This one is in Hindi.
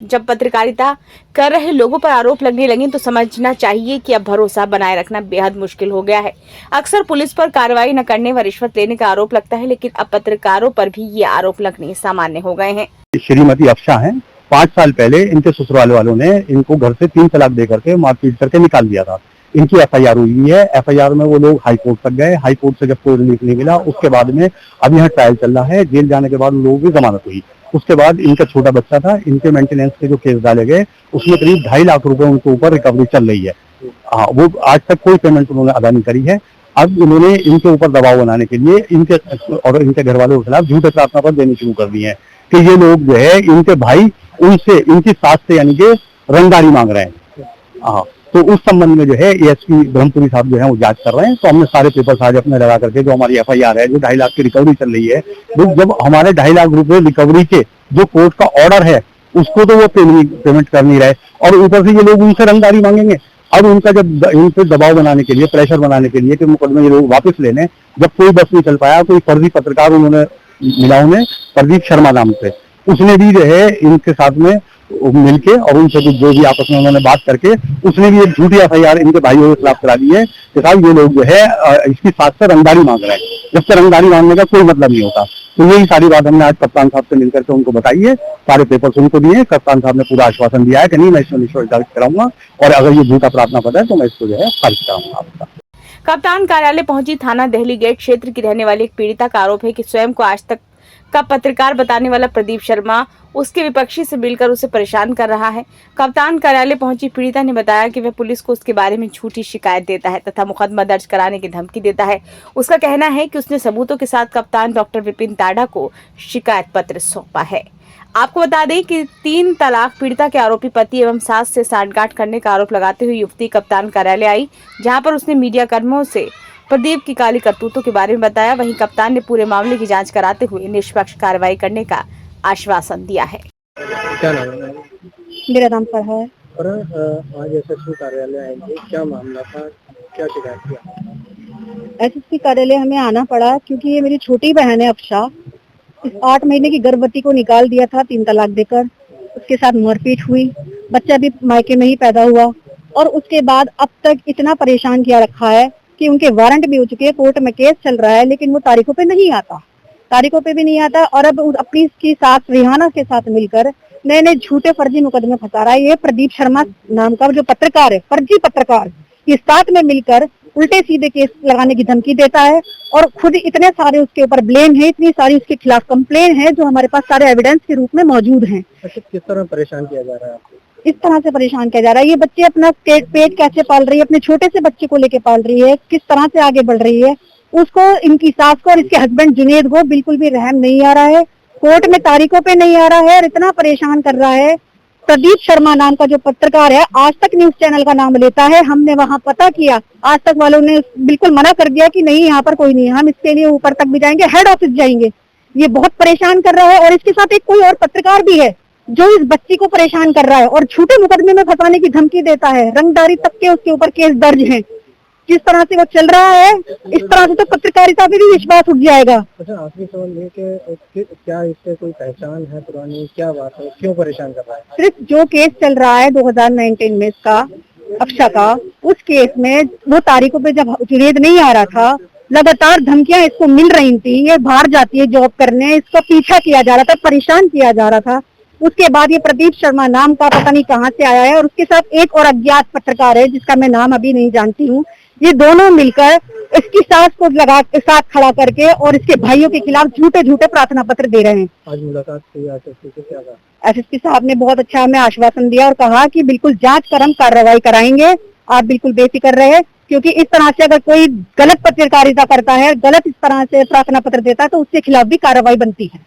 जब पत्रकारिता कर रहे लोगों पर आरोप लगने लगे तो समझना चाहिए कि अब भरोसा बनाए रखना बेहद मुश्किल हो गया है। अक्सर पुलिस पर कार्रवाई न करने व रिश्वत लेने का आरोप लगता है, लेकिन अब पत्रकारों पर भी ये आरोप लगने सामान्य हो गए हैं। श्रीमती अफशा हैं, 5 साल पहले इनके ससुराल वालों ने इनको घर से 3 तलाक दे करके मारपीट करके निकाल दिया था। इनकी एफआईआर हुई है। एफआईआर में वो लोग हाई कोर्ट तक गए। हाई कोर्ट से जब कोई रिलीफ नहीं मिला, उसके बाद में अब यहाँ ट्रायल चल रहा है। जेल जाने के बाद उन लोगों की जमानत हुई। उसके बाद इनका छोटा बच्चा था, इनके मेंटेनेंस के जो केस डाले गए उसमें करीब 2.5 लाख रुपए उनके ऊपर रिकवरी चल रही है। वो आज तक कोई पेमेंट उन्होंने अदा नहीं करी है। अब उन्होंने इनके ऊपर दबाव बनाने के लिए इनके और इनके घर वालों के खिलाफ झूठे प्रार्थना पत्र देने शुरू कर दिए हैं कि ये लोग जो है इनके भाई उनसे इनकी सास से यानी कि रंगदारी मांग रहे हैं। तो उस संबंध में जो है एएसपी ब्रह्मपुरी साहब जो है वो जांच कर रहे हैं। तो हमने सारे पेपर्स आज अपने लगा करके जो हमारी एफआईआर है, जो 2.5 लाख की रिकवरी चल रही है, जब हमारे 2.5 लाख रुपए रिकवरी के जो कोर्ट का ऑर्डर है उसको तो वो पेमेंट कर नहीं रहे और ऊपर से ये लोग उनसे रंगदारी मांगेंगे। अब उनका जब इन पे दबाव बनाने के लिए, प्रेशर बनाने के लिए कि मुकदमे ये लोग वापस ले लें, जब कोई बस नहीं चल पाया, कोई फर्जी पत्रकार उन्होंने मिला, उन्हें प्रदीप शर्मा नाम से, उसने भी जो है इनके साथ में मिलके और उनसे जो भी आपस में उन्होंने बात करके उसने भी एक झूठी एफआईआर इनके भाइयों के खिलाफ करा दी है कि साहब ये लोग जो है इसकी साथ से रंगदारी मांग रहे हैं, जबकि रंगदारी मांगने का कोई मतलब नहीं होता। तो यही सारी बात हमने आज कप्तान साहब से मिलकर के उनको बताई है। सारे पेपर्स उनको दिए। कप्तान साहब ने पूरा आश्वासन दिया है कि नहीं, मैं इसमें निष्पक्ष कराऊंगा और अगर ये झूठा प्रार्थना पत्र है तो मैं इसको जो है खारिज कराऊंगा। आपका कप्तान कार्यालय पहुंची थाना देहली गेट क्षेत्र की रहने वाली एक पीड़िता का आरोप है कि स्वयं को आज तक का पत्रकार बताने वाला प्रदीप शर्मा उसके विपक्षी से मिलकर उसे परेशान कर रहा है। कप्तान कार्यालय पहुंची पीड़िता ने बताया कि वह पुलिस को उसके बारे में झूठी शिकायत देता है तथा मुकदमा दर्ज कराने की धमकी देता है। उसका कहना है कि उसने सबूतों के साथ कप्तान डॉक्टर विपिन ताड़ा को शिकायत पत्र सौंपा है। आपको बता दें कि 3 तलाक पीड़िता के आरोपी पति एवं सास से सांठगांठ करने का आरोप लगाते हुए युवती कप्तान कार्यालय आई, जहां पर उसने मीडिया कर्मियों से प्रदीप की काली करतूतों के बारे में बताया। वहीं कप्तान ने पूरे मामले की जांच कराते हुए निष्पक्ष कार्रवाई करने का आश्वासन दिया है। क्या नाम है? मेरा नाम फरहा है। और आज एसएसपी कार्यालय आएंगे, क्या मामला था, क्या शिकायत किया? एसएसपी कार्यालय हमें आना पड़ा क्योंकि ये मेरी छोटी बहन है अफशा। इस 8 महीने की गर्भवती को निकाल दिया था 3 तलाक देकर। उसके साथ मारपीट हुई, बच्चा भी मायके में ही पैदा हुआ और उसके बाद अब तक इतना परेशान किया रखा है कि उनके वारंट भी हो चुके हैं, कोर्ट में केस चल रहा है, लेकिन वो तारीखों पे नहीं आता। और अब अपनी इसकी सास रिहाना के साथ मिलकर नए नए झूठे फर्जी मुकदमे फंसा रहा है। ये प्रदीप शर्मा नाम का जो पत्रकार है, फर्जी पत्रकार, ये साथ में मिलकर उल्टे सीधे केस लगाने की धमकी देता है और खुद इतने सारे उसके ऊपर ब्लेम है, इतनी सारी उसके खिलाफ कंप्लेन है जो हमारे पास सारे एविडेंस के रूप में मौजूद हैं। अच्छा, किस तरह परेशान किया जा रहा है आपको? इस तरह से परेशान किया जा रहा है। ये बच्चे अपना पेट कैसे पाल रही है, अपने छोटे से बच्चे को लेके पाल रही है, किस तरह से आगे बढ़ रही है, उसको, इनकी सास को और इसके हस्बैंड जुनेद को बिल्कुल भी रहम नहीं आ रहा है। कोर्ट में तारीखों पे नहीं आ रहा है और इतना परेशान कर रहा है। प्रदीप शर्मा नाम का जो पत्रकार है, आज तक न्यूज चैनल का नाम लेता है। हमने वहाँ पता किया, आज तक वालों ने बिल्कुल मना कर दिया कि नहीं, यहाँ पर कोई नहीं है, हम इसके लिए ऊपर तक भी जाएंगे, हेड ऑफिस जाएंगे। ये बहुत परेशान कर रहा है और इसके साथ एक कोई और पत्रकार भी है जो इस बच्ची को परेशान कर रहा है और झूठे मुकदमे में फंसाने की धमकी देता है। रंगदारी तक के उसके ऊपर केस दर्ज हैं। जिस तरह से वो चल रहा है, इस तरह से तो पत्रकारिता पे भी विश्वास उठ जाएगा। अच्छा, आखिरी सवाल ये कि क्या इससे कोई पहचान है पुरानी, क्या बात है, क्यों परेशान कर रहा है? सिर्फ जो केस चल रहा है 2019 में इसका, अफशा का, उस केस में वो तारीखों पे जब जुनेद नहीं आ रहा था, लगातार धमकियां इसको मिल रही थी। ये बाहर जाती है जॉब करने, इसको पीछा किया जा रहा था, परेशान किया जा रहा था। उसके बाद ये प्रदीप शर्मा नाम का पता नहीं कहाँ से आया है और उसके साथ एक और अज्ञात पत्रकार है जिसका मैं नाम अभी नहीं जानती हूँ। ये दोनों मिलकर इसकी सास को लगा के साथ खड़ा करके और इसके भाइयों के खिलाफ झूठे प्रार्थना पत्र दे रहे हैं। आज मुलाकात हुई एसएसपी से, क्या कहा? एसएसपी साहब ने बहुत अच्छा हमें आश्वासन दिया और कहा कि बिल्कुल जांच कर हम कार्रवाई कराएंगे, आप बिल्कुल बेफिक्र रहे, क्योंकि इस तरह से अगर कोई गलत पत्रकारिता करता है, गलत इस तरह से प्रार्थना पत्र देता है तो उसके खिलाफ भी कार्रवाई बनती है।